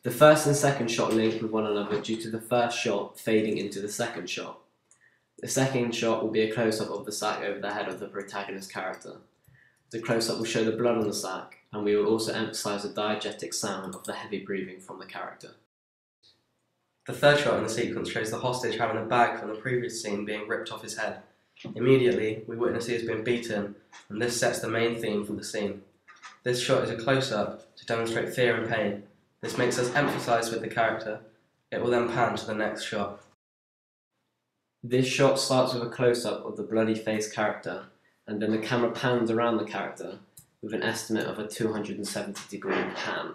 The first and second shot link with one another due to the first shot fading into the second shot. The second shot will be a close-up of the sack over the head of the protagonist character. The close-up will show the blood on the sack, and we will also emphasise the diegetic sound of the heavy breathing from the character. The third shot in the sequence shows the hostage having a bag from the previous scene being ripped off his head. Immediately, we witness he has been beaten, and this sets the main theme for the scene. This shot is a close-up to demonstrate fear and pain. This makes us empathise with the character. It will then pan to the next shot. This shot starts with a close-up of the bloody-faced character, and then the camera pans around the character with an estimate of a 270-degree pan.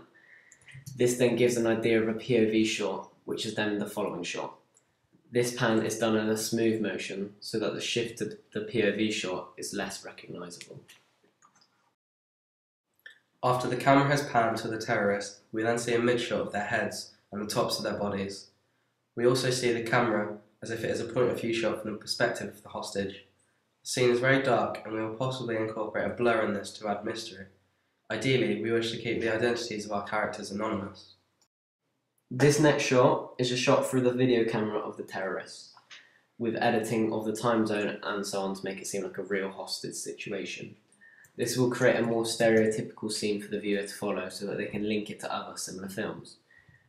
This then gives an idea of a POV shot, which is then the following shot. This pan is done in a smooth motion so that the shift to the POV shot is less recognisable. After the camera has panned to the terrorists, we then see a mid-shot of their heads and the tops of their bodies. We also see the camera as if it is a point of view shot from the perspective of the hostage. The scene is very dark, and we will possibly incorporate a blur in this to add mystery. Ideally, we wish to keep the identities of our characters anonymous. This next shot is a shot through the video camera of the terrorists, with editing of the time zone and so on to make it seem like a real hostage situation. This will create a more stereotypical scene for the viewer to follow so that they can link it to other similar films.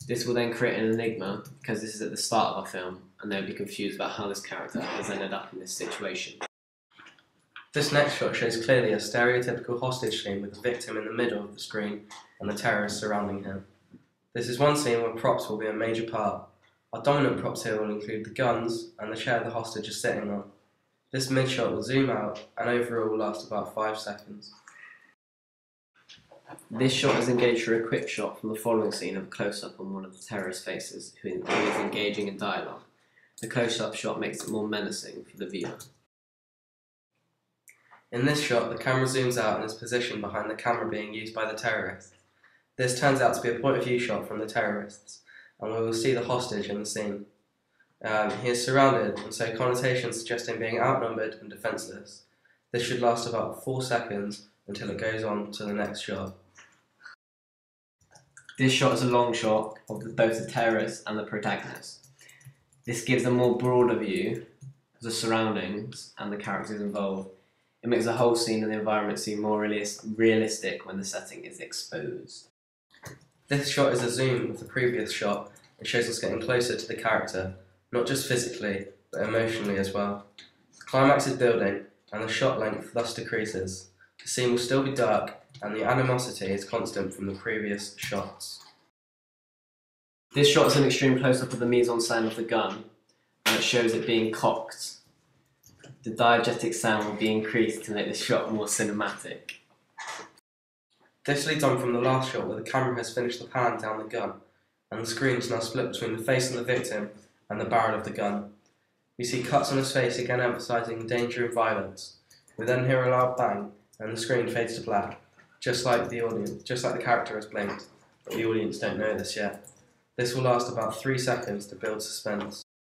This will then create an enigma because this is at the start of a film and they'll be confused about how this character has ended up in this situation. This next shot shows clearly a stereotypical hostage scene with the victim in the middle of the screen and the terrorists surrounding him. This is one scene where props will be a major part. Our dominant props here will include the guns and the chair the hostage is sitting on. This mid-shot will zoom out and overall will last about 5 seconds. This shot is engaged for a quick shot from the following scene of a close-up on one of the terrorist faces who is engaging in dialogue. The close-up shot makes it more menacing for the viewer. In this shot, the camera zooms out and is positioned behind the camera being used by the terrorists. This turns out to be a point of view shot from the terrorists, and we will see the hostage in the scene. He is surrounded, and so connotations suggest him being outnumbered and defenceless. This should last about 4 seconds until it goes on to the next shot. This shot is a long shot of both the terrorists and the protagonist. This gives a more broader view of the surroundings and the characters involved. It makes the whole scene and the environment seem more realistic when the setting is exposed. This shot is a zoom of the previous shot and shows us getting closer to the character, not just physically, but emotionally as well. The climax is building, and the shot length thus decreases. The scene will still be dark, and the animosity is constant from the previous shots. This shot is an extreme close-up of the mise-en-scène of the gun, and it shows it being cocked. The diegetic sound will be increased to make the shot more cinematic. This leads on from the last shot where the camera has finished the pan down the gun, and the screen is now split between the face of the victim and the barrel of the gun. We see cuts on his face, again emphasising danger and violence. We then hear a loud bang, and the screen fades to black, just like the character has blinked, but the audience don't know this yet. This will last about 3 seconds to build suspense.